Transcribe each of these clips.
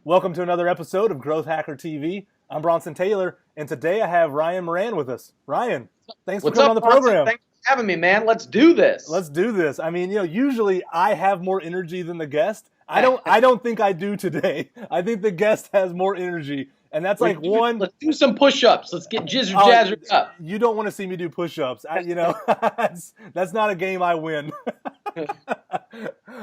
Welcome to another episode of Growth Hacker TV. I'm Bronson Taylor, and today I have Ryan Moran with us. Ryan, thanks for What's coming up, on the Bronson? program. Thanks for having me, man. Let's do this. Let's do this. I mean, usually I have more energy than the guest. I don't think I do today. I think the guest has more energy, and that's like one. Let's do some push-ups. Let's get jazzed up. You don't want to see me do push-ups. That's not a game I win.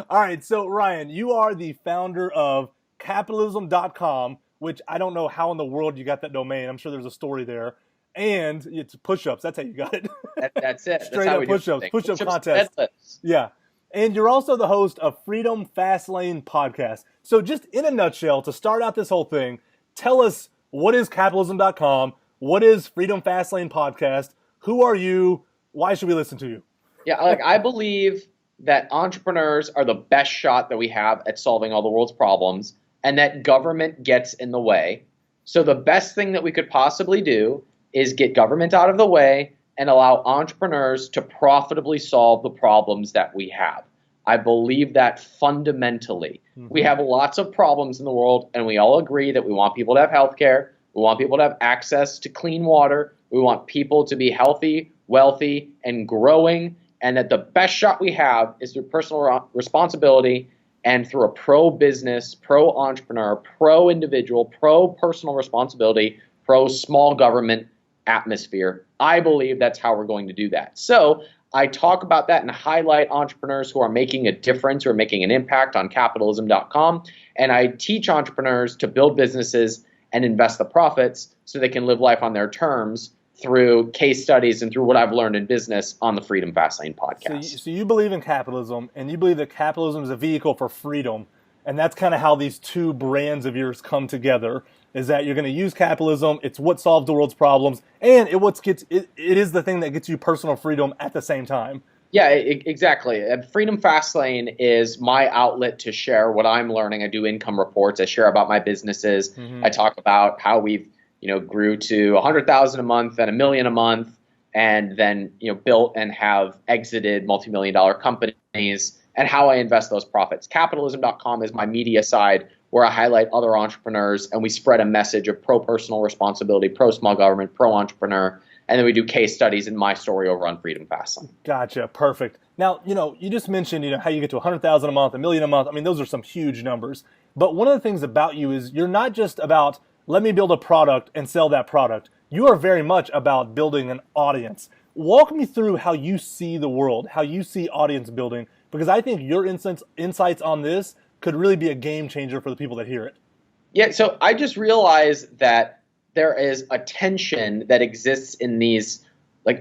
All right, so Ryan, you are the founder of capitalism.com, which I don't know how in the world you got that domain. I'm sure there's a story there. And it's push-ups. That's how you got it. That's it. Straight that's up push-ups. Push-up contest. Deadlifts. Yeah. And you're also the host of Freedom Fastlane podcast. So just in a nutshell, to start out this whole thing, tell us, what is capitalism.com? What is Freedom Fastlane podcast? Who are you? Why should we listen to you? Yeah, I believe that entrepreneurs are the best shot that we have at solving all the world's problems, and that government gets in the way. So the best thing that we could possibly do is get government out of the way and allow entrepreneurs to profitably solve the problems that we have. I believe that fundamentally. We have lots of problems in the world, and we all agree that we want people to have health care, we want people to have access to clean water, we want people to be healthy, wealthy, and growing, and that the best shot we have is through personal responsibility and through a pro-business, pro-entrepreneur, pro-individual, pro-personal responsibility, pro-small government atmosphere. I believe that's how we're going to do that. So I talk about that and highlight entrepreneurs who are making a difference or making an impact on capitalism.com. And I teach entrepreneurs to build businesses and invest the profits so they can live life on their terms through case studies and through what I've learned in business on the Freedom Fastlane podcast. So you believe in capitalism, and you believe that capitalism is a vehicle for freedom. And that's kind of how these two brands of yours come together, is that you're going to use capitalism. It's what solves the world's problems, and it is the thing that gets you personal freedom at the same time. Yeah, exactly. Freedom Fastlane is my outlet to share what I'm learning. I do income reports. I share about my businesses. I talk about how we've grew to 100,000 a month and $1 million a month, and then built and have exited multi-million-dollar companies, and how I invest those profits. Capitalism.com is my media side, where I highlight other entrepreneurs and we spread a message of pro-personal responsibility, pro-small government, pro-entrepreneur, and then we do case studies in my story over on Freedom Fastlane. Gotcha. Perfect. Now, you just mentioned, how you get to 100,000 a month, $1 million a month. I mean, those are some huge numbers. But one of the things about you is you're not just about, let me build a product and sell that product. You are very much about building an audience. Walk me through how you see the world, how you see audience building, because I think your insights on this could really be a game changer for the people that hear it. Yeah, so I just realized that there is a tension that exists in these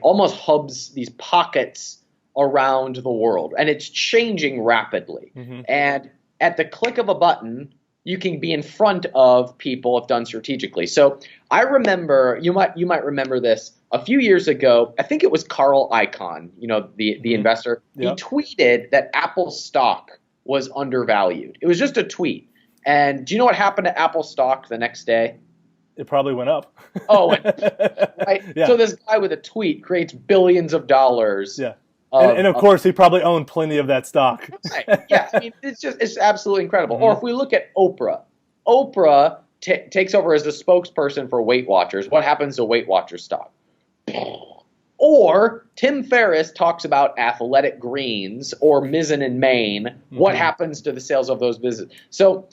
almost hubs, these pockets around the world, and it's changing rapidly. And at the click of a button, you can be in front of people if done strategically. So I remember, you might remember this, a few years ago, I think it was Carl Icahn, the investor. Yep. He tweeted that Apple stock was undervalued. It was just a tweet. And do you know what happened to Apple stock the next day? It probably went up. Right? Yeah. So this guy with a tweet creates billions of dollars. Yeah. And of course, he probably owned plenty of that stock. Right. Yeah. I mean, it's absolutely incredible. Or if we look at Oprah, Oprah takes over as the spokesperson for Weight Watchers. What happens to Weight Watchers stock? Or Tim Ferriss talks about Athletic Greens or Mizzen and Main. What happens to the sales of those businesses? So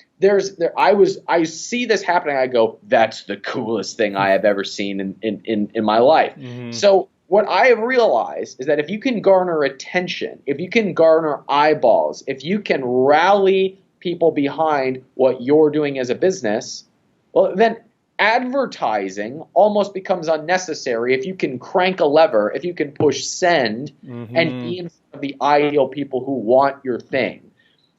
I see this happening. I go, that's the coolest thing I have ever seen in my life. So what I have realized is that if you can garner attention, if you can garner eyeballs, if you can rally people behind what you're doing as a business, well, then advertising almost becomes unnecessary if you can crank a lever, if you can push send and be in front of the ideal people who want your thing.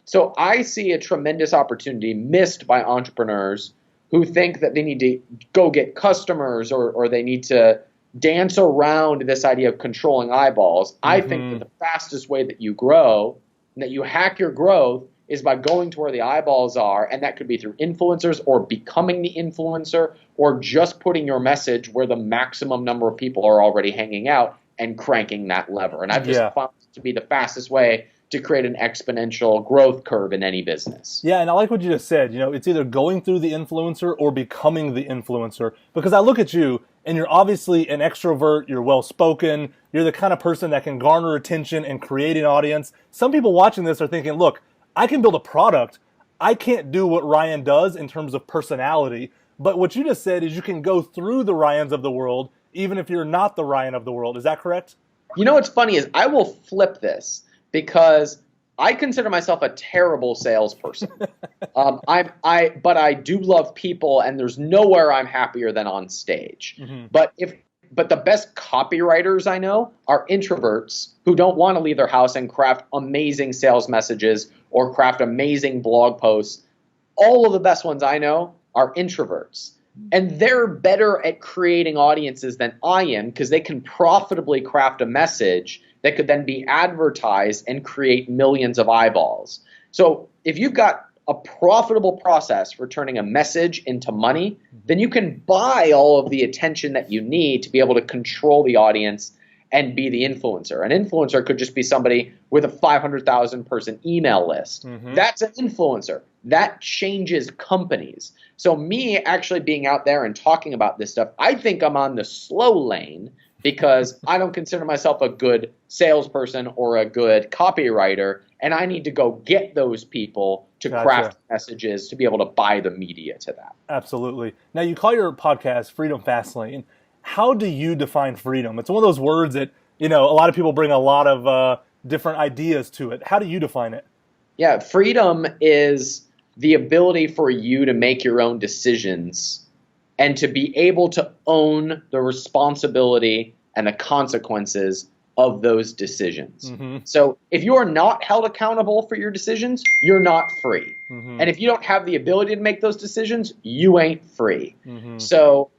So I see a tremendous opportunity missed by entrepreneurs who think that they need to go get customers or they need to dance around this idea of controlling eyeballs. I think that the fastest way that you grow and that you hack your growth is by going to where the eyeballs are, and that could be through influencers or becoming the influencer or just putting your message where the maximum number of people are already hanging out and cranking that lever. And I've just found it to be the fastest way to create an exponential growth curve in any business. Yeah, and I like what you just said. It's either going through the influencer or becoming the influencer. Because I look at you, and you're obviously an extrovert, you're well-spoken, you're the kind of person that can garner attention and create an audience. Some people watching this are thinking, look, I can build a product. I can't do what Ryan does in terms of personality. But what you just said is you can go through the Ryans of the world, even if you're not the Ryan of the world. Is that correct? What's funny is I will flip this because I consider myself a terrible salesperson. But I do love people, and there's nowhere I'm happier than on stage. Mm-hmm. But the best copywriters I know are introverts who don't want to leave their house and craft amazing sales messages or craft amazing blog posts. All of the best ones I know are introverts. And they're better at creating audiences than I am because they can profitably craft a message that could then be advertised and create millions of eyeballs. So if you've got a profitable process for turning a message into money, then you can buy all of the attention that you need to be able to control the audience and be the influencer. An influencer could just be somebody with a 500,000 person email list. Mm-hmm. That's an influencer. That changes companies. So me actually being out there and talking about this stuff, I think I'm on the slow lane because I don't consider myself a good salesperson or a good copywriter, and I need to go get those people to craft messages to be able to buy the media to that. Absolutely. Now, you call your podcast Freedom Fastlane. How do you define freedom? It's one of those words that, a lot of people bring a lot of different ideas to it. How do you define it? Yeah, freedom is the ability for you to make your own decisions and to be able to own the responsibility and the consequences of those decisions. Mm-hmm. So if you are not held accountable for your decisions, you're not free. Mm-hmm. And if you don't have the ability to make those decisions, you ain't free. Mm-hmm. So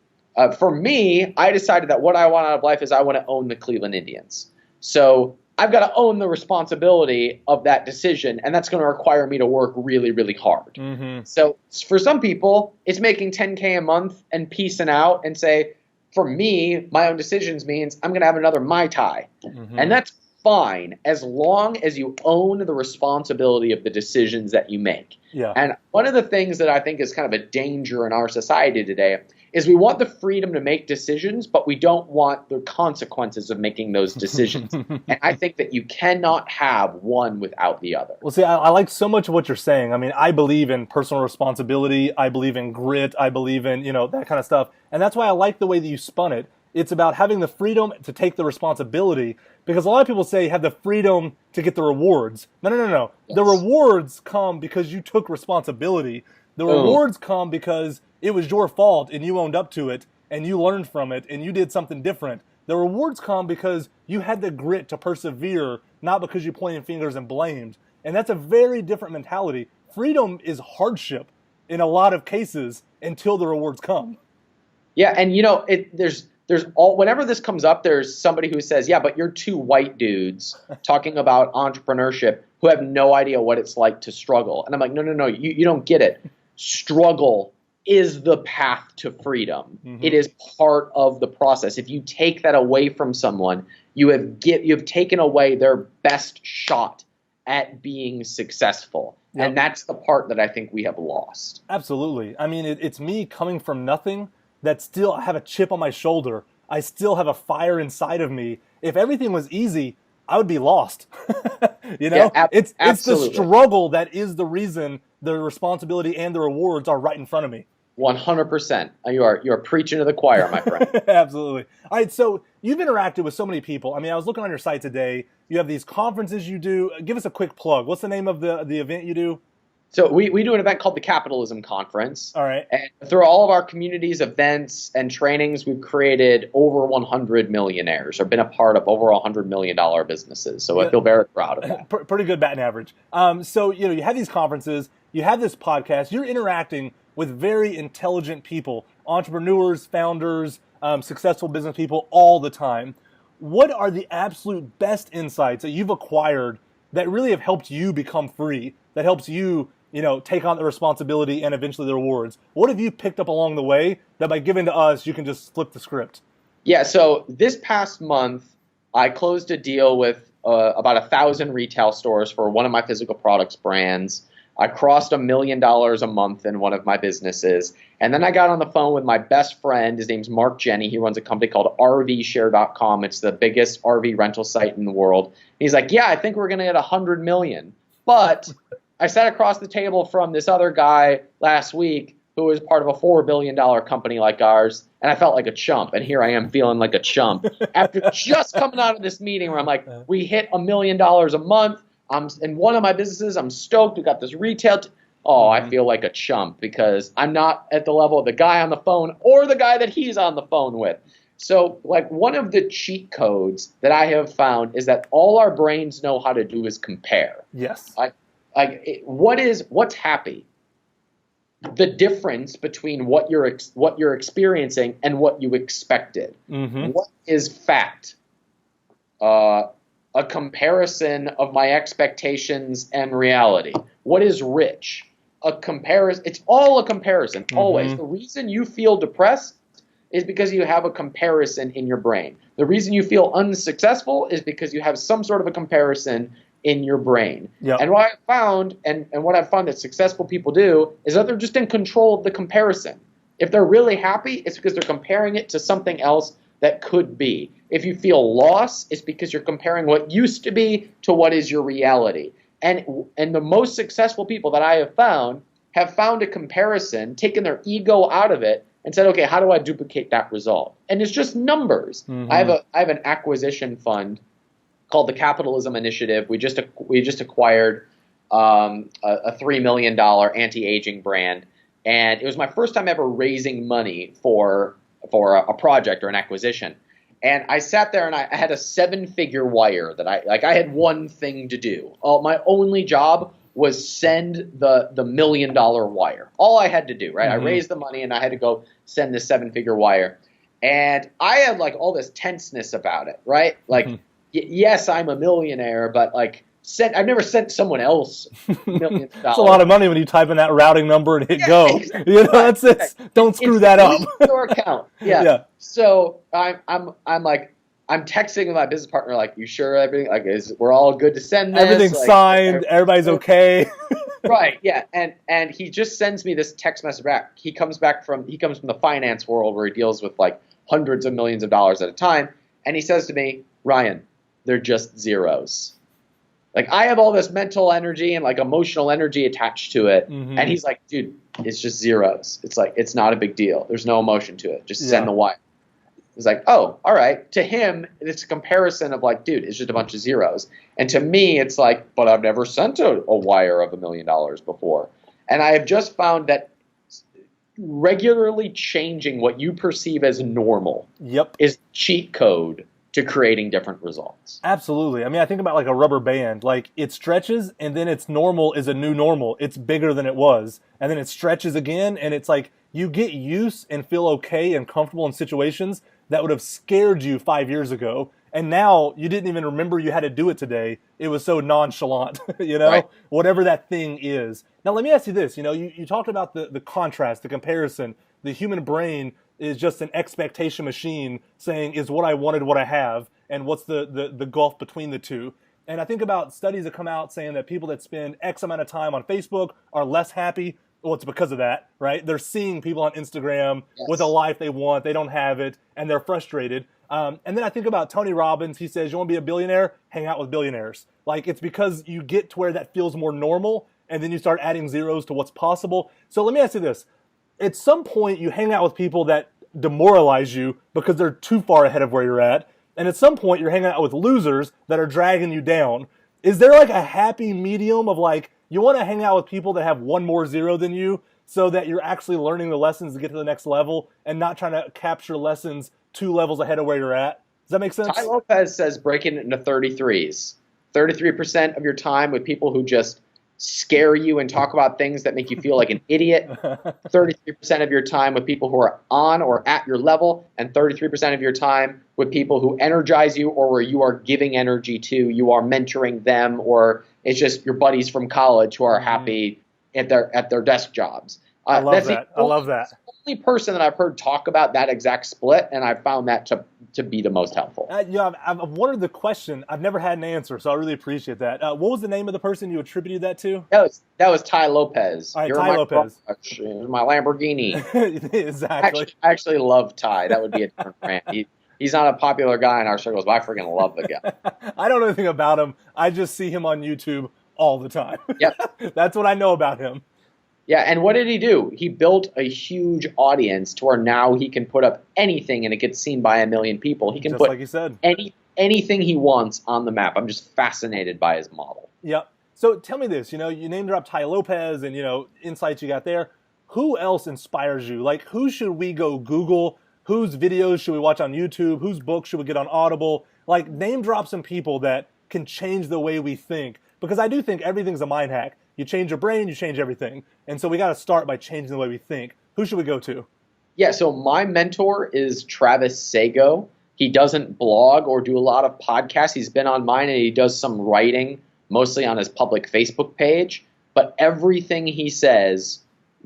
for me, I decided that what I want out of life is I want to own the Cleveland Indians. So I've got to own the responsibility of that decision, and that's going to require me to work really, really hard. Mm-hmm. So for some people, it's making $10K a month and peacing out and say, for me, my own decisions means I'm going to have another Mai Tai. Mm-hmm. And that's fine as long as you own the responsibility of the decisions that you make. Yeah. And one of the things that I think is kind of a danger in our society today is we want the freedom to make decisions, but we don't want the consequences of making those decisions. And I think that you cannot have one without the other. Well, see, I like so much of what you're saying. I mean, I believe in personal responsibility. I believe in grit. I believe in, that kind of stuff. And that's why I like the way that you spun it. It's about having the freedom to take the responsibility, because a lot of people say have the freedom to get the rewards. No. Yes. The rewards come because you took responsibility. The rewards come because it was your fault and you owned up to it and you learned from it and you did something different. The rewards come because you had the grit to persevere, not because you pointed fingers and blamed. And that's a very different mentality. Freedom is hardship in a lot of cases until the rewards come. Yeah, and there's whenever this comes up, there's somebody who says, yeah, but you're two white dudes talking about entrepreneurship who have no idea what it's like to struggle. And I'm like, no, you don't get it. Struggle is the path to freedom. Mm-hmm. It is part of the process. If you take that away from someone, you have taken away their best shot at being successful. Yep. And that's the part that I think we have lost. Absolutely. I mean, it's me coming from nothing that still have a chip on my shoulder. I still have a fire inside of me. If everything was easy, I would be lost. Yeah, it's the struggle that is the reason the responsibility and the rewards are right in front of me. 100%. You are preaching to the choir, my friend. Absolutely. All right, so you've interacted with so many people. I mean, I was looking on your site today. You have these conferences you do. Give us a quick plug. What's the name of the event you do? So we do an event called the Capitalism Conference. All right. And through all of our communities, events, and trainings, we've created over 100 millionaires, or been a part of over $100 million businesses. So I feel very proud of that. Pretty good batting average. So you have these conferences, you have this podcast, you're interacting with very intelligent people, entrepreneurs, founders, successful business people all the time. What are the absolute best insights that you've acquired that really have helped you become free, that helps you take on the responsibility and eventually the rewards? What have you picked up along the way that by giving to us, you can just flip the script? Yeah, so this past month, I closed a deal with about 1,000 retail stores for one of my physical products brands. I crossed $1 million a month in one of my businesses. And then I got on the phone with my best friend. His name's Mark Jenny. He runs a company called RVshare.com. It's the biggest RV rental site in the world. He's like, yeah, I think we're going to get 100 million. But I sat across the table from this other guy last week who was part of a $4 billion company like ours, and I felt like a chump. And here I am feeling like a chump after just coming out of this meeting where I'm like, we hit $1 million a month. I'm in one of my businesses. I'm stoked. We got this retail. I feel like a chump because I'm not at the level of the guy on the phone or the guy that he's on the phone with. So, like, one of the cheat codes that I have found is that all our brains know how to do is compare. Yes. What's happy? The difference between what you're experiencing and what you expected. Mm-hmm. What is fact? A comparison of my expectations and reality. What is rich? A comparison. It's all a comparison, always. The reason you feel depressed is because you have a comparison in your brain. The reason you feel unsuccessful is because you have some sort of a comparison in your brain. Yep. And what I found, and what I've found that successful people do, is that they're just in control of the comparison. If they're really happy, it's because they're comparing it to something else that could be. If you feel loss, it's because you're comparing what used to be to what is your reality. And the most successful people that I have found a comparison, taken their ego out of it, and said, okay, how do I duplicate that result? And it's just numbers. Mm-hmm. I have an acquisition fund called the Capitalism Initiative. We just acquired a $3 million anti-aging brand, and it was my first time ever raising money for a project or an acquisition. And I sat there and I had a 7-figure wire that I had one thing to do. My only job was send the $1 million wire. All I had to do, right? Mm-hmm. I raised the money and I had to go send this 7-figure wire. And I had like all this tenseness about it, right? Like, yes, I'm a millionaire, but like, I've never sent someone else millions of dollars. It's a lot of money when you type in that routing number and hit go. Exactly. You know, don't screw that up. Your account. Yeah. Yeah. So I'm texting with my business partner, like, you sure everything, like, we're all good to send this? Everything's like, signed. Everybody's okay. Right. Yeah. And he just sends me this text message back. He comes from the finance world where he deals with like hundreds of millions of dollars at a time. And he says to me, Ryan, they're just zeros. Like, I have all this mental energy and like emotional energy attached to it. Mm-hmm. And he's like, dude, it's just zeros. It's like, it's not a big deal. There's no emotion to it. Just send the wire. It's like, oh, all right. To him, it's a comparison of like, dude, it's just a bunch of zeros. And to me, it's like, but I've never sent a wire of $1 million before. And I have just found that regularly changing what you perceive as normal is cheat code to creating different results. Absolutely. I mean, I think about like a rubber band. Like, it stretches and then its normal is a new normal. It's bigger than it was. And then it stretches again, and it's like you get used and feel okay and comfortable in situations that would have scared you 5 years ago. And now you didn't even remember you had to do it today. It was so nonchalant, you know, right. Whatever that thing is. Now, let me ask you this. You know, you talked about the contrast, the comparison. The human brain is just an expectation machine saying, is what I wanted what I have, and what's the gulf between the two. And I think about studies that come out saying that people that spend X amount of time on Facebook are less happy. Well, it's because of that, right? They're seeing people on Instagram with a life they want. They don't have it, and they're frustrated. And then I think about Tony Robbins. He says, you want to be a billionaire? Hang out with billionaires. Like, it's because you get to where that feels more normal, and then you start adding zeros to what's possible. So let me ask you this. At some point, you hang out with people that demoralize you because they're too far ahead of where you're at. And at some point, you're hanging out with losers that are dragging you down. Is there like a happy medium of like, you want to hang out with people that have one more zero than you so that you're actually learning the lessons to get to the next level and not trying to capture lessons 2 levels ahead of where you're at? Does that make sense? Tai Lopez says breaking it into 33s. 33% of your time with people who just scare you and talk about things that make you feel like an idiot. 33% of your time with people who are on or at your level, and 33% of your time with people who energize you or where you are giving energy to. You are mentoring them, or it's just your buddies from college who are happy at their desk jobs. I love That's that. I love that. the only person that I've heard talk about that exact split, and I've found that to be the most helpful. I've wondered the question. I've never had an answer, so I really appreciate that. What was the name of the person you attributed that to? That was Ty Lopez. All right, You're Ty my Lopez. crush. You're my Lamborghini. Exactly. I actually love Ty. That would be a different rant. He's not a popular guy in our circles, but I freaking love the guy. I don't know anything about him. I just see him on YouTube all the time. Yep. That's what I know about him. Yeah, and what did he do? He built a huge audience to where now he can put up anything and it gets seen by 1 million people. He can Just put like you said. anything he wants on the map. I'm just fascinated by his model. Yep. So tell me this, you name dropped Ty Lopez and, insights you got there. Who else inspires you? Like, who should we go Google? Whose videos should we watch on YouTube? Whose books should we get on Audible? Like, name drop some people that can change the way we think. Because I do think everything's a mind hack. You change your brain, you change everything. And so we got to start by changing the way we think. Who should we go to? Yeah, so my mentor is Travis Sago. He doesn't blog or do a lot of podcasts. He's been on mine and he does some writing, mostly on his public Facebook page. But everything he says,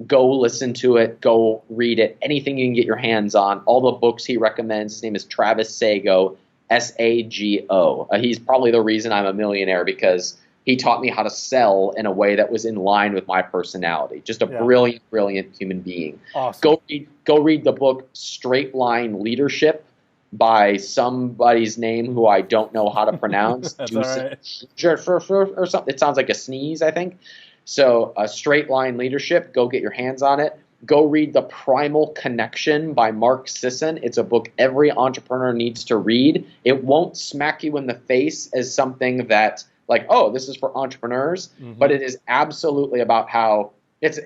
go listen to it, go read it, anything you can get your hands on. All the books he recommends. His name is Travis Sago, Sago. He's probably the reason I'm a millionaire because he taught me how to sell in a way that was in line with my personality. Just a brilliant, brilliant human being. Awesome. Go read the book Straight Line Leadership by somebody's name who I don't know how to pronounce. That's all right. Or something. It sounds like a sneeze, I think. So Straight Line Leadership, go get your hands on it. Go read The Primal Connection by Mark Sisson. It's a book every entrepreneur needs to read. It won't smack you in the face as something that like, oh, this is for entrepreneurs, but it is absolutely about how it's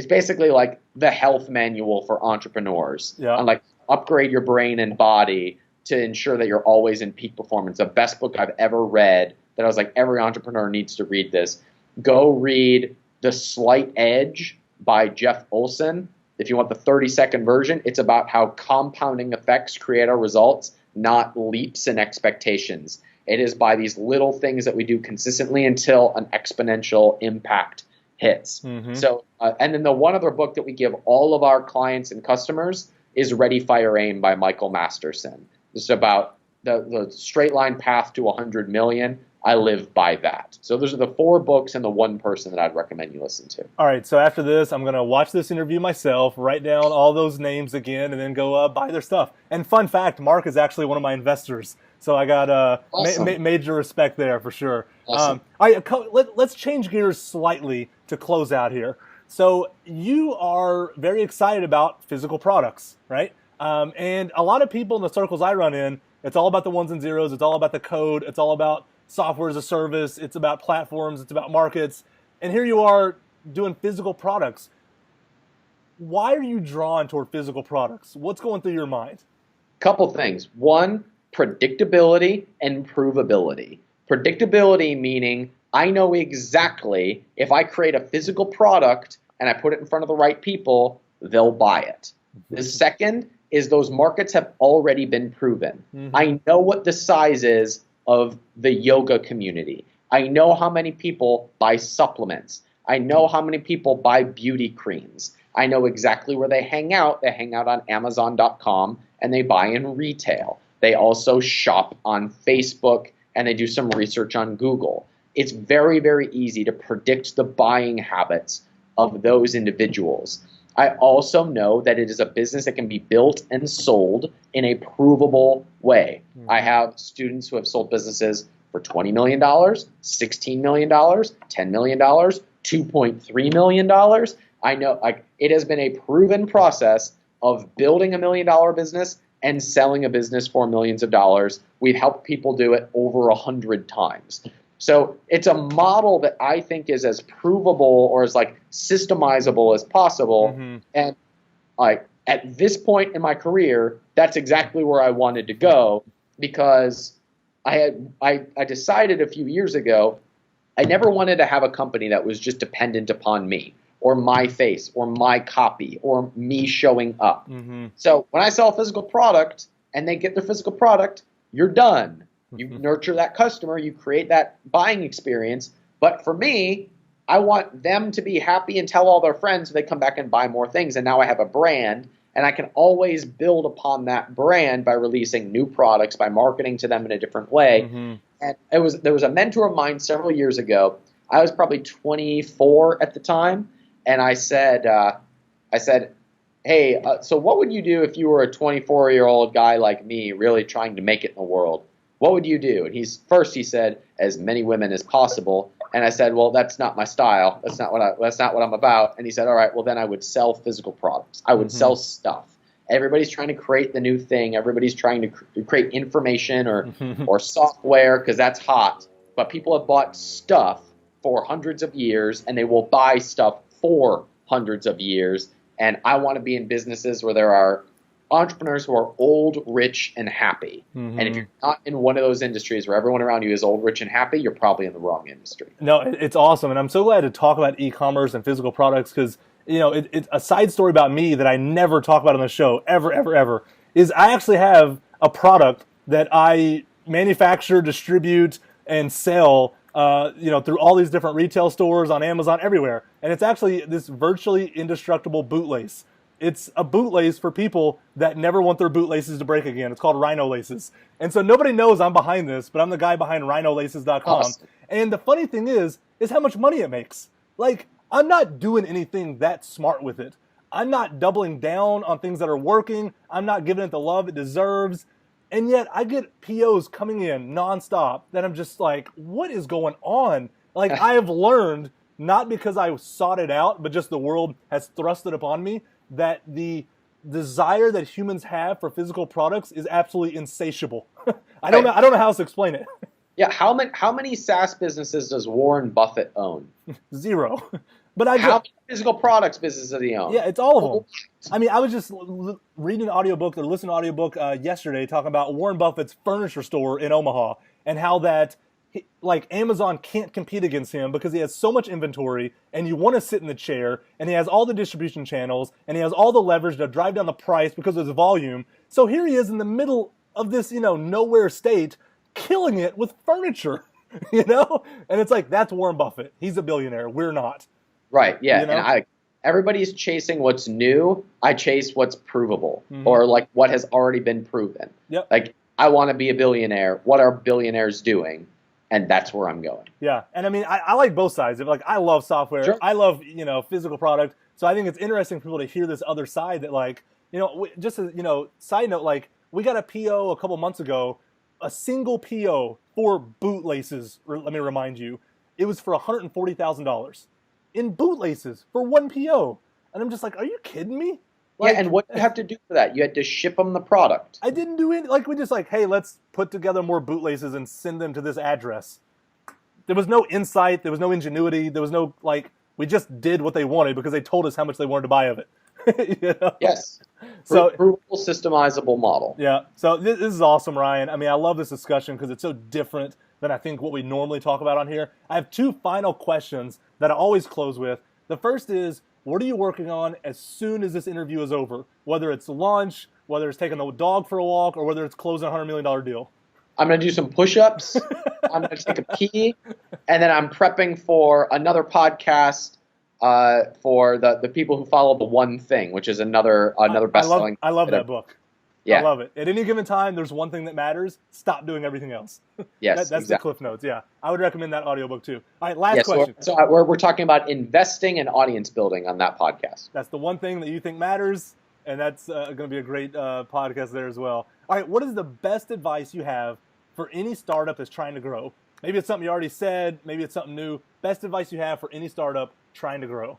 basically like the health manual for entrepreneurs. Yeah. And like upgrade your brain and body to ensure that you're always in peak performance. The best book I've ever read that I was like, every entrepreneur needs to read this. Go read The Slight Edge by Jeff Olson. If you want the 30-second version, it's about how compounding effects create our results, not leaps in expectations. It is by these little things that we do consistently until an exponential impact hits. So, and then the one other book that we give all of our clients and customers is Ready, Fire, Aim by Michael Masterson. It's about the straight line path to 100 million. I live by that. So those are the 4 books and the one person that I'd recommend you listen to. All right, so after this, I'm going to watch this interview myself, write down all those names again, and then go buy their stuff. And fun fact, Mark is actually one of my investors. So I got Awesome. major respect there for sure. Awesome. All right, let's change gears slightly to close out here. So you are very excited about physical products, right? And a lot of people in the circles I run in, it's all about the ones and zeros. It's all about the code. It's all about software as a service. It's about platforms. It's about markets. And here you are doing physical products. Why are you drawn toward physical products? What's going through your mind? Couple things. One, predictability and provability. Predictability meaning I know exactly if I create a physical product and I put it in front of the right people, they'll buy it. The second is those markets have already been proven. I know what the size is of the yoga community. I know how many people buy supplements. I know how many people buy beauty creams. I know exactly where they hang out. They hang out on Amazon.com and they buy in retail. They also shop on Facebook and they do some research on Google. It's very, very easy to predict the buying habits of those individuals. I also know that it is a business that can be built and sold in a provable way. I have students who have sold businesses for $20 million, $16 million, $10 million, $2.3 million. I know it has been a proven process of building $1 million business and selling a business for millions of dollars. We've helped people do it over 100 times. So it's a model that I think is as provable or as like systemizable as possible. And like at this point in my career, that's exactly where I wanted to go because I decided a few years ago I never wanted to have a company that was just dependent upon me or my face or my copy or me showing up. So when I sell a physical product and they get their physical product, you're done. You nurture that customer, you create that buying experience. But for me, I want them to be happy and tell all their friends so they come back and buy more things. And now I have a brand, and I can always build upon that brand by releasing new products, by marketing to them in a different way. Mm-hmm. And there was a mentor of mine several years ago. I was probably 24 at the time, and I said, hey, so what would you do if you were a 24-year-old guy like me really trying to make it in the world? What would you do? And he said, as many women as possible. And I said, well, that's not my style. That's not what I'm about. And he said, all right, well, then I would sell physical products. I would sell stuff. Everybody's trying to create the new thing. Everybody's trying to create information or software because that's hot. But people have bought stuff for hundreds of years, and they will buy stuff for hundreds of years. And I want to be in businesses where there are entrepreneurs who are old, rich, and happy. Mm-hmm. And if you're not in one of those industries where everyone around you is old, rich, and happy, you're probably in the wrong industry. No, it's awesome. And I'm so glad to talk about e-commerce and physical products because, it's a side story about me that I never talk about on the show, ever, is I actually have a product that I manufacture, distribute, and sell through all these different retail stores, on Amazon, everywhere. And it's actually this virtually indestructible bootlace. It's a bootlace for people that never want their bootlaces to break again. It's called Rhino Laces. And so nobody knows I'm behind this, but I'm the guy behind rhinolaces.com. Awesome. And the funny thing is how much money it makes. Like, I'm not doing anything that smart with it. I'm not doubling down on things that are working. I'm not giving it the love it deserves. And yet I get POs coming in nonstop that I'm just like, what is going on? Like, I have learned, not because I sought it out, but just the world has thrust it upon me, that the desire that humans have for physical products is absolutely insatiable. I don't know how else to explain it. Yeah, how many SaaS businesses does Warren Buffett own? 0. But how many physical products businesses does he own? Yeah, it's all of them. I mean, I was just reading an audiobook or listening to an audiobook yesterday talking about Warren Buffett's furniture store in Omaha and how that Amazon can't compete against him because he has so much inventory and you want to sit in the chair, and he has all the distribution channels and he has all the leverage to drive down the price because of his volume. So here he is in the middle of this, nowhere state, killing it with furniture, And it's like, that's Warren Buffett. He's a billionaire. We're not. Right, yeah. And everybody's chasing what's new. I chase what's provable or what has already been proven. Yep. Like, I want to be a billionaire. What are billionaires doing? And that's where I'm going. Yeah, and I mean, I like both sides. I love software. Sure. I love, physical product. So I think it's interesting for people to hear this other side that, just as, side note, we got a PO a couple months ago, a single PO for bootlaces, let me remind you. It was for $140,000 in bootlaces for one PO. And I'm just like, are you kidding me? And what did you have to do for that? You had to ship them the product. I didn't do it. We just hey, let's put together more bootlaces and send them to this address. There was no insight. There was no ingenuity. There was no, we just did what they wanted because they told us how much they wanted to buy of it. Yes. So, provable, systemizable model. Yeah. So this is awesome, Ryan. I mean, I love this discussion because it's so different than I think what we normally talk about on here. I have 2 final questions that I always close with. The first is, what are you working on as soon as this interview is over? Whether it's lunch, whether it's taking the dog for a walk, or whether it's closing a $100 million deal. I'm going to do some push-ups. I'm going to take a pee. And then I'm prepping for another podcast for the people who follow The One Thing, which is another best-selling. I love that book. Yeah. I love it. At any given time, there's one thing that matters. Stop doing everything else. Yes, that's exactly. the Cliff Notes. Yeah, I would recommend that audiobook too. All right, last question. So we're talking about investing and audience building on that podcast. That's the one thing that you think matters, and that's going to be a great podcast there as well. All right, what is the best advice you have for any startup that's trying to grow? Maybe it's something you already said. Maybe it's something new. Best advice you have for any startup trying to grow?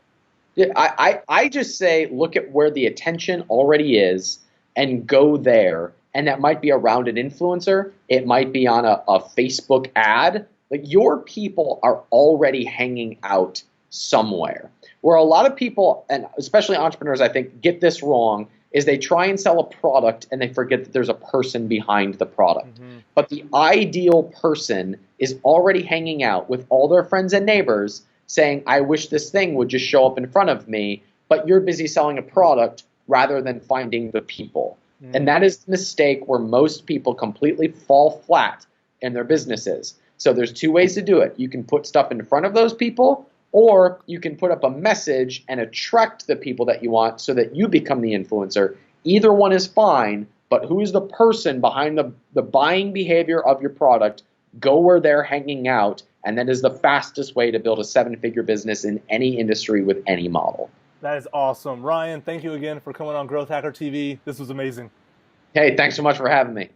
Yeah, I just say look at where the attention already is and go there. And that might be around an influencer. It might be on a Facebook ad. Your people are already hanging out somewhere. Where a lot of people, and especially entrepreneurs, I think, get this wrong, is they try and sell a product and they forget that there's a person behind the product. Mm-hmm. But the ideal person is already hanging out with all their friends and neighbors saying, I wish this thing would just show up in front of me, but you're busy selling a product rather than finding the people. And that is the mistake where most people completely fall flat in their businesses. So there's 2 ways to do it. You can put stuff in front of those people, Or you can put up a message and attract the people that you want so that you become the influencer. Either one is fine, but who is the person behind the buying behavior of your product? Go where they're hanging out, and that is the fastest way to build a seven-figure business in any industry with any model. That is awesome. Ryan, thank you again for coming on Growth Hacker TV. This was amazing. Hey, thanks so much for having me.